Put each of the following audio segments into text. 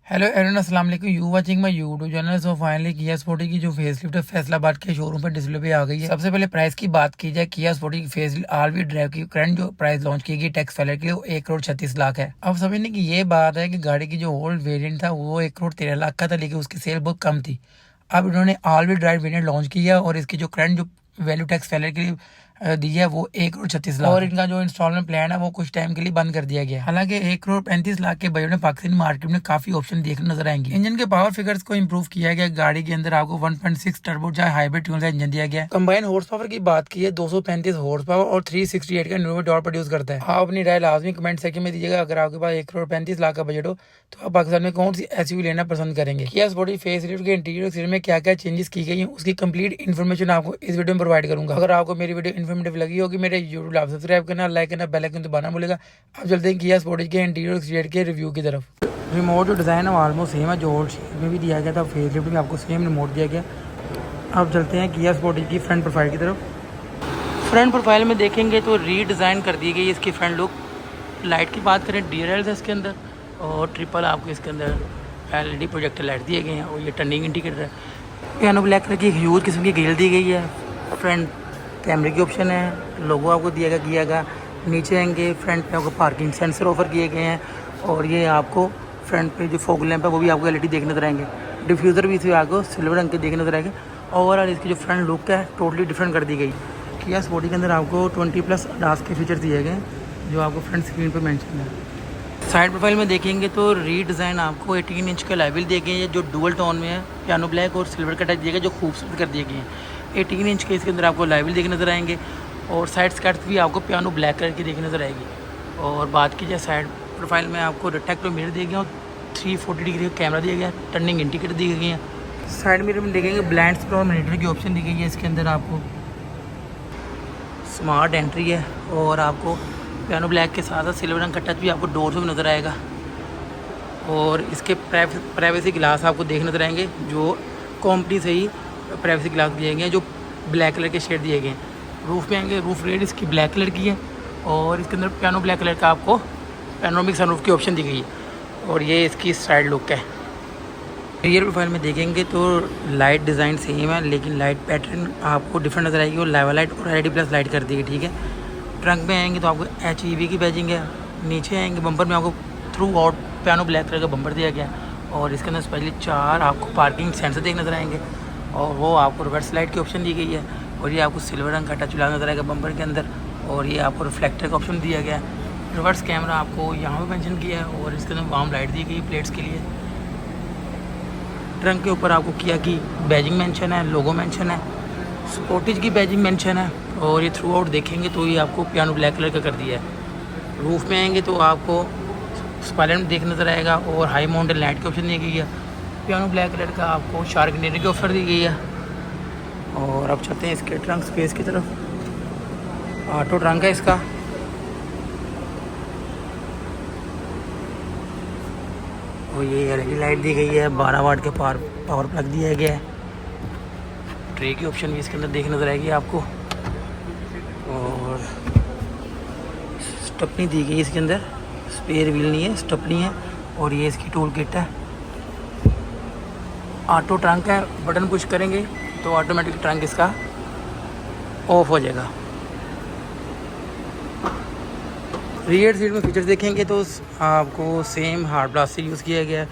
Hello everyone, अस्सलाम वालेकुम। You watching my YouTube channel. So finally किया स्पोर्टी की जो फेसलिफ्ट है फैसलाबाद के शोरूम पर डिस्प्ले पे आ गई है। सबसे पहले प्राइस की बात की जाए, किया स्पोर्टी की फेस ऑल व्हील ड्राइव की करंट जो प्राइस लॉन्च की गई टैक्स फाइलर के लिए 1,36,00,000 है। अब समझने की ये बात है कि गाड़ी की जो ओल्ड वेरियंट था वो 1,13,00,000 का था, लेकिन उसकी सेल बहुत कम थी। अब इन्होंने all wheel drive variant launch किया और इसकी जो करंट जो वैल्यू टैक्स फाइलर के लिए दी है वो 1,36,00,000 और इनका जो इंस्टॉलमेंट प्लान है वो कुछ टाइम के लिए बंद कर दिया गया। हालांकि 1,35,00,000 के बजट में पाकिस्तानी मार्केट में काफी ऑप्शन देखने नजर आएंगे। इंजन के पावर फिगर्स को इंप्रूव किया गया। गाड़ी के अंदर आपको 1.6 टर्बो चाहे हाइब्रिड ट्यून का इंजन दिया गया। कंबाइन हॉर्स पावर की बात की है, 235 हॉर्स पावर और 368 का न्यूमेटिक टॉर्क प्रोड्यूस करता है। आप अपनी राय लाजमी कमेंट सेक्शन में दीजिएगा। अगर आपके पास 1,35,00,000 का बजट हो तो आप पाकिस्तान में कौन सी एसयूवी लेना पसंद करेंगे। किया स्पोर्टी फेसलिफ्ट के इंटीरियर एक्सटीरियर में क्या क्या चेंजेस की गई है उसकी कंप्लीट इन्फॉर्मेशन आपको इस वीडियो में प्रोवाइड करूंगा। अगर आपको मेरी वीडियो इन्फॉर्मेटिव लगी होगी, मेरे यूट्यूब आप सब्सक्राइब करना, लाइक करना, बेल आइकन दबाना भूलेगा। अब चलते हैं किया स्पोर्टी के इंटीरियर एक्सटीरियर के रिव्यू की तरफ। रिमोट जो डिज़ाइन है वो ऑलमोस्ट सेम है, जो ओल्ड शेप में भी दिया गया था फेसलिफ्ट में आपको सेम रिमोट दिया गया। अब चलते हैं किया स्पोर्टी की फ्रंट प्रोफाइल की तरफ। फ्रंट प्रोफाइल में देखेंगे तो रीडिज़ाइन कर दी गई है इसकी फ्रंट लुक। लाइट की बात करें, DRLs है इसके अंदर और ट्रिपल आपको इसके अंदर LED प्रोजेक्टर लाइट दिए गए हैं और ये टर्निंग इंडिकेटर है। पियानो ब्लैक कलर की ह्यूज किस्म की ग्रिल दी गई है। फ्रंट कैमरे की ऑप्शन है, लोगो आपको दिया गया। नीचे आएंगे फ्रंट पे आपको पार्किंग सेंसर ऑफर किए गए हैं और ये आपको फ्रंट पे जो फॉग लैंप है वो भी आपको LED देखने नजर आएंगे। डिफ्यूज़र भी इसे आपको सिल्वर रंग के देखने नजर आएंगे। ओवरऑल इसकी जो फ्रंट लुक है टोटली डिफरेंट कर दी गई। किया स्पोर्टी के अंदर आपको 20+ ADAS के फीचर दिए गए हैं जो आपको फ्रंट स्क्रीन पर मेंशन है। साइड प्रोफाइल में देखेंगे तो रीडिज़ाइन आपको 18 इंच का लाइविल दिए गए हैं जो डुअल टोन में है। पियानो ब्लैक और सिल्वर का टच दिए गए जो खूबसूरत कर दिए गए हैं। 18 इंच के इसके अंदर आपको लाइविल देखने नजर आएंगे और साइड स्कर्ट्स भी आपको पियानो ब्लैक कलर की देखने नजर आएगी। और बात की जाए साइड प्रोफाइल में आपको रिफ्लेक्टिव मिरर दिए गए और 340 डिग्री का कैमरा दिया गया, टर्निंग इंडिकेटर दिए गए हैं। साइड मिरर में देखेंगे ब्लाइंड स्पॉट और मॉनिटर की ऑप्शन दी गई है। इसके अंदर आपको स्मार्ट एंट्री है और आपको पियानो ब्लैक के साथ साथ सिल्वर रंग का टच भी आपको डोर से भी नज़र आएगा। और इसके प्राइवेसी ग्लास आपको देखने नजर आएंगे जो कंपनी से ही प्राइवेसी ग्लास दिए गए हैं जो ब्लैक कलर के शेड दिए गए हैं। रूफ में आएंगे, रूफ रेड इसकी ब्लैक कलर की है और इसके अंदर पियानो ब्लैक कलर का आपको पैनोरामिक सनरूफ की ऑप्शन दी गई है और ये इसकी साइड लुक है। रियर प्रोफाइल में देखेंगे तो लाइट डिज़ाइन सेम है लेकिन लाइट पैटर्न आपको डिफरेंट नजर आएगी और लाइवा लाइट और LED+ लाइट कर दी गई, ठीक है। ट्रंक में आएंगे तो आपको HEV की बैजिंग है। नीचे आएंगे बम्पर में आपको through out piano black colour का बम्पर दिया गया और इसके अंदर स्पेशली 4 आपको पार्किंग सेंसर देखने नजर आएंगे और वो आपको रिवर्स लाइट की ऑप्शन दी गई है और ये आपको सिल्वर रंग का टच लगा नजर आएगा बम्पर के अंदर और ये आपको रिफ्लेक्टर का ऑप्शन दिया गया है। रिवर्स कैमरा आपको यहाँ पे मेंशन किया है और इसके अंदर वार्म लाइट दी गई प्लेट्स के लिए। ट्रंक के ऊपर आपको किया की बैजिंग मेंशन है, लोगो मेंशन है, स्पोर्टेज की बैजिंग मेंशन है और ये थ्रू आउट देखेंगे तो ये आपको पियानो ब्लैक कलर का कर दिया है। रूफ में आएंगे तो आपको स्पाइलर में देखने नजर आएगा और हाई माउंटेन लाइट की ऑप्शन दी गई है। पियानो ब्लैक कलर का आपको शार्क नेटर की ऑफर दी गई है। और अब चलते हैं इसके ट्रंक स्पेस की तरफ। ऑटो ट्रंक है इसका और ये LED लाइट दी गई है, 12 वाट के पावर प्लग दिया गया है। ट्रे की ऑप्शन भी इसके अंदर देखने नजर आएगी आपको और स्टपनी दी गई इसके अंदर, स्पेयर व्हील नहीं है स्टपनी है और ये इसकी टूल किट है। ऑटो ट्रंक है, बटन पुश करेंगे तो ऑटोमेटिक ट्रंक इसका ऑफ हो जाएगा। रियर सीट में फीचर्स देखेंगे तो आपको सेम हार्ड प्लास्टिक यूज़ किया गया है।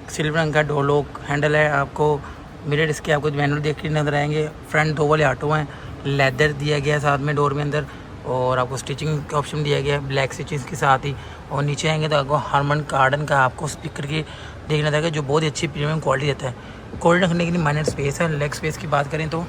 सिल्वर रंग का डोर लॉक हैंडल है। आपको मिरर इसके आपको मैनुअल देख के नजर आएंगे। फ्रंट 2 वाले ऑटो हैं, लेदर दिया गया है साथ में डोर में अंदर और आपको स्टिचिंग का ऑप्शन दिया गया है ब्लैक स्टिचिंग के साथ ही। और नीचे आएंगे तो आपको हारमन कार्डन का आपको स्पीकर की देखना जाएगा जो बहुत ही अच्छी प्रीमियम क्वालिटी देता है। कोल्ड रखने के लिए माइनर स्पेस है। लेग स्पेस की बात करें तो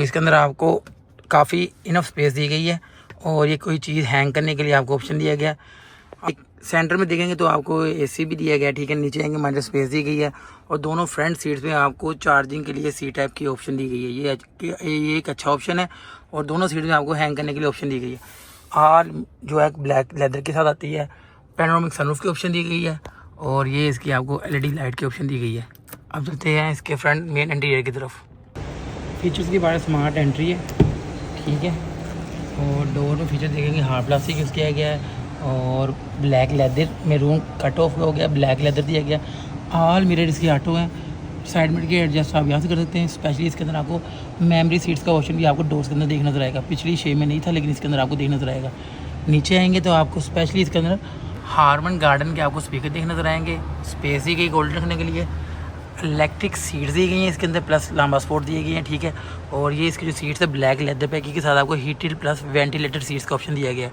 इसके अंदर आपको काफ़ी इनफ स्पेस दी गई है और ये कोई चीज़ हैंग करने के लिए आपको ऑप्शन दिया गया है। सेंटर में देखेंगे तो आपको AC भी दिया गया है, ठीक है। नीचे आएंगे माइनर स्पेस दी गई है और दोनों फ्रंट सीट्स में आपको चार्जिंग के लिए C टाइप की ऑप्शन दी गई है। ये एक अच्छा ऑप्शन है और दोनों सीट में आपको हैंग करने के लिए ऑप्शन दी गई है। और जो है ब्लैक लेदर के साथ आती है। पैनोरामिक सनरूफ की ऑप्शन दी गई है और ये इसकी आपको LED लाइट की ऑप्शन दी गई है। अब चलते हैं इसके फ्रंट मेन इंटीरियर की तरफ। फीचर्स की बात स्मार्ट एंट्री है, ठीक है। और डोर में फीचर देखेंगे हार्ड प्लास्टिक यूज़ किया गया है और black leather maroon cut off हो गया, ब्लैक लेदर दिया गया। ऑल मिरर इसके ऑटो हैं। साइड मिरर के एडजस्ट आप यहाँ से कर सकते हैं। स्पेशली इसके अंदर आपको मेमोरी सीट्स का ऑप्शन भी आपको डोर्स के अंदर देख नजर आएगा। पिछली 6 में नहीं था, लेकिन इसके अंदर आपको देख नजर आएगा। नीचे आएंगे तो आपको स्पेशली इसके अंदर हारमन गार्डन के आपको स्पीकर देख नजर आएंगे। स्पेस दी गई गोल्डन रखने के लिए। इलेक्ट्रिक सीट्स दी गई हैं इसके अंदर, प्लस लांबा स्पोर्ट दिए गए हैं, ठीक है। और ये इसकी जो सीट्स है ब्लैक लेदर पैकिंग के साथ आपको हीटेड प्लस वेंटिलेटेड सीट्स का ऑप्शन दिया गया है।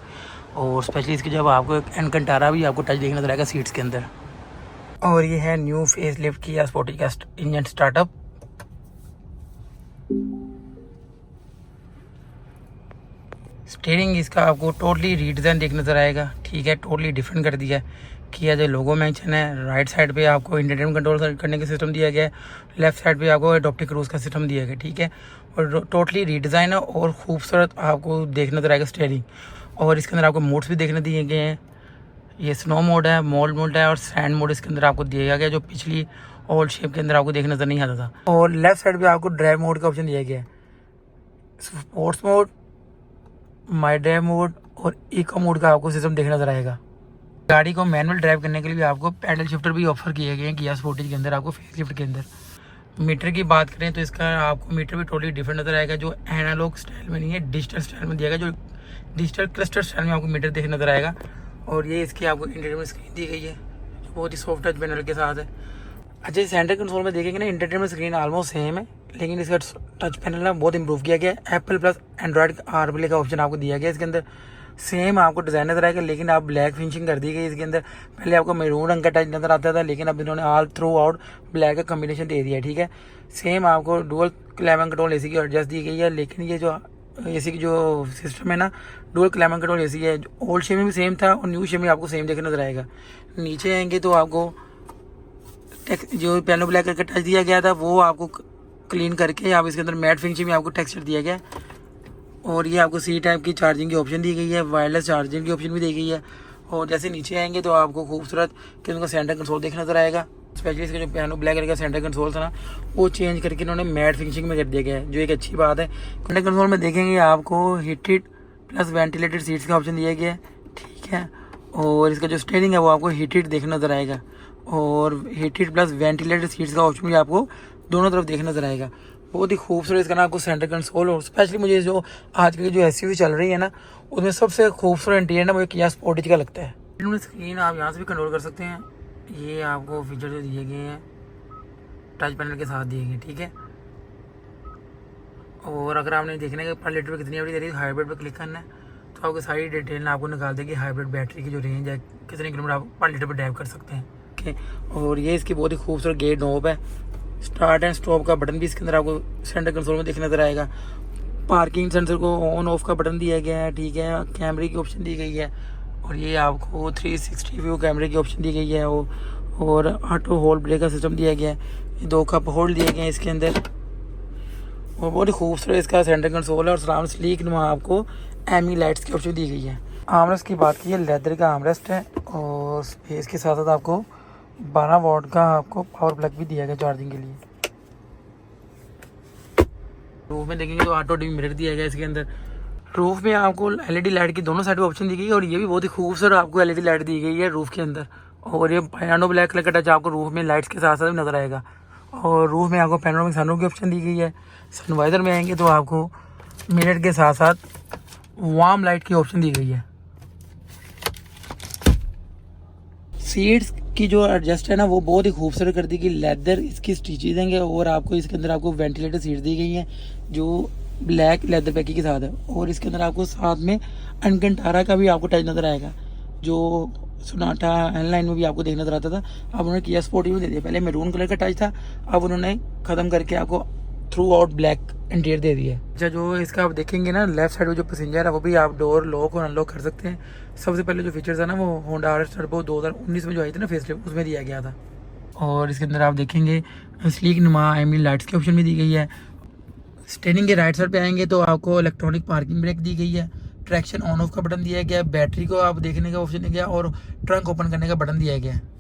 और स्पेशली इसकी जब आपको एनकंटारा भी आपको टच देखने नजर आएगा सीट्स के अंदर। और ये है न्यू फेस लिफ्ट किया स्पोर्टी का इंजन स्टार्टअप। स्टीयरिंग इसका आपको टोटली रीडिज़ाइन देखने नजर आएगा, ठीक है। टोटली डिफरेंट कर दिया है। किया जो लोगो मेंशन है, राइट साइड पे आपको इंटरटेनमेंट कंट्रोल करने का सिस्टम दिया गया है। लेफ्ट साइड पे आपको एडॉप्टिव क्रूज का सिस्टम दिया गया, ठीक है। और टोटली रीडिज़ाइन है और खूबसूरत आपको देखने नजर आएगा स्टीयरिंग। और इसके अंदर आपको मोड्स भी देखने दिए गए हैं। ये स्नो मोड है, मोल्ड मोड है और सैंड मोड इसके अंदर आपको दिया गया, जो पिछली ओल्ड शेप के अंदर आपको देखने नजर नहीं आता था। और लेफ्ट साइड पे आपको ड्राइव मोड का ऑप्शन दिया गया है। Sports mode, my drive mode और इको मोड का आपको सिस्टम देखने नजर आएगा। गाड़ी को मैनुअल ड्राइव करने के लिए भी आपको पैडल शिफ्टर भी ऑफर किए गए हैं किया स्पोर्टेज के अंदर, आपको फेस लिफ्ट के अंदर। मीटर की बात करें तो इसका आपको मीटर भी टोटली डिफरेंट नजर आएगा, जो एनालॉग स्टाइल में नहीं है, डिजिटल स्टाइल में दिया गया, जो डिजिटल क्लस्टर स्टाइल में आपको मीटर देखने नजर आएगा। और ये इसकी आपको इंटरटेनमेंट स्क्रीन दी गई है, जो बहुत ही सॉफ्ट टच पैनल के साथ है। अच्छा, सेंटर कंसोल में देखेंगे ना, इंटरटेनमेंट स्क्रीन ऑलमोस्ट सेम है, लेकिन इसका टच पैनल ना बहुत इंप्रूव किया गया है। एप्पल प्लस एंड्रॉयड AirPlay का ऑप्शन आपको दिया गया है इसके अंदर। सेम आपको डिज़ाइन नजर आएगा, लेकिन आप ब्लैक फिनिशिंग कर दी गई इसके अंदर। पहले आपको मैरून रंग का टच नजर आता था, लेकिन अब इन्होंने ऑल थ्रू आउट ब्लैक का कॉम्बिनेशन दे दिया है, ठीक है। सेम आपको डुअल क्लाइमेट कंट्रोल एसी की एडजस्ट दी गई है, लेकिन ये जो एसी की जो सिस्टम है ना, डुअल क्लाइमेट कंट्रोल एसी है। ओल्ड शेप में भी सेम था और न्यू शेप में आपको सेम देखने नजर आएगा। नीचे आएंगे तो आपको जो पियानो ब्लैक करके टच दिया गया था वो आपको क्लीन करके आप इसके अंदर मैट फिनिशिंग में आपको टेक्सचर दिया गया। और ये आपको सी टाइप की चार्जिंग की ऑप्शन दी गई है, वायरलेस चार्जिंग की ऑप्शन भी दी गई है। और जैसे नीचे आएंगे तो आपको खूबसूरत किस्म का सेंटर कंसोल देखने नजर आएगा। स्पेशली इसका जो पियानो ब्लैक कलर का सेंटर कंसोल था ना, वो चेंज करके इन्होंने मैट फिनिशिंग में कर दिया गया है, जो एक अच्छी बात है। सेंटर कंसोल में देखेंगे आपको हीटेड प्लस वेंटिलेटेड सीट्स का ऑप्शन दिया गया है, ठीक है। और इसका जो स्टीयरिंग है वो आपको हीटेड देखने नजर आएगा, और हीटेड प्लस वेंटिलेटेड सीट्स का ऑप्शन भी आपको दोनों तरफ देखने नजर आएगा। बहुत ही खूबसूरत इसका ना आपको सेंटर कंसोल। और स्पेशली मुझे जो आज की जो SUV चल रही है ना, उसमें सबसे खूबसूरत इंटीरियर ना मुझे किया स्पोर्टेज का लगता है। स्क्रीन आप यहाँ से भी कंट्रोल कर सकते हैं। ये आपको फीचर जो दिए गए हैं टच पैनल के साथ दिए गए, ठीक है। और अगर आपने देखना है कि पर लीटर पर कितनी एवरेज दे रही है, हाइब्रिड पर क्लिक करना है तो आपको सारी डिटेल आपको निकाल देगी। हाइब्रिड बैटरी की जो रेंज है, कितने किलोमीटर आप पर लीटर पर ड्राइव कर सकते हैं, ठीक है। और ये इसकी बहुत ही खूबसूरत गेट नॉब है। स्टार्ट एंड स्टॉप का बटन भी इसके अंदर आपको सेंटर कंसोल में देखने नजर आएगा। पार्किंग सेंसर को ऑन ऑफ का बटन दिया गया है, ठीक है। कैमरे की ऑप्शन दी गई है, और ये आपको 360 व्यू कैमरे की ऑप्शन दी गई है। और ऑटो होल्ड ब्रेक का सिस्टम दिया गया है। ये 2 कप होल्ड दिए गए हैं इसके अंदर। और बहुत ही खूबसूरत इसका सेंटर कंसोल है। और सलाम स्लीक नुमा आपको एमी लाइट्स की ऑप्शन दी गई है। आर्मरेस्ट की बात की है, लेदर का आर्मरेस्ट है, और स्पेस के साथ साथ आपको 12 वॉट का आपको पावर प्लग भी दिया गया चार्जिंग के लिए। रूफ में देखेंगे तो ऑटो डिम मिरर दिया गया इसके अंदर। रूफ में आपको LED लाइट की दोनों साइड पे ऑप्शन दी गई है, और ये भी बहुत ही खूबसूरत आपको LED लाइट दी गई है रूफ के अंदर। और ये पियानो ब्लैक कलर का टच आपको रूफ में लाइट्स के साथ साथ भी नजर आएगा। और रूफ में आपको पैनोरामिक सनरूफ की ऑप्शन दी गई है। सनवाइजर में आएंगे तो आपको मिरर के साथ साथ वार्म लाइट की ऑप्शन दी गई है। सीट्स की जो एडजस्ट है ना, वो बहुत ही खूबसूरत कर दी गई। लेदर इसकी स्टिचेज देंगे, और आपको इसके अंदर आपको वेंटिलेटर सीट दी गई हैं, जो ब्लैक लेदर पैकिंग के साथ है। और इसके अंदर आपको साथ में अनकंटारा का भी आपको टच नजर आएगा, जो सोनाटा एनलाइन में भी आपको देखने नजर आता था। अब उन्होंने किया स्पोर्टी में दे दिया। पहले मैरून कलर का टच था, अब उन्होंने ख़त्म करके आपको थ्रू आउट ब्लैक इंटीरियर दे दिया है। अच्छा, जो इसका आप देखेंगे ना, लेफ्ट साइड में जो पैसेंजर है वो भी आप डोर लॉक और अनलॉक कर सकते हैं। सबसे पहले जो फीचर्स है ना, वो होंडा RS टर्बो 2019 में जो आई थी ना फेसलिफ्ट, उसमें दिया गया था। और इसके अंदर आप देखेंगे स्लीक नुमा एमी लाइट्स की ऑप्शन भी दी गई है। स्टीयरिंग के राइट साइड पे आएंगे तो आपको इलेक्ट्रॉनिक पार्किंग ब्रेक दी गई है। ट्रैक्शन ऑन ऑफ का बटन दिया गया है। बैटरी को आप देखने का ऑप्शन दिया गया, और ट्रंक ओपन करने का बटन दिया गया है।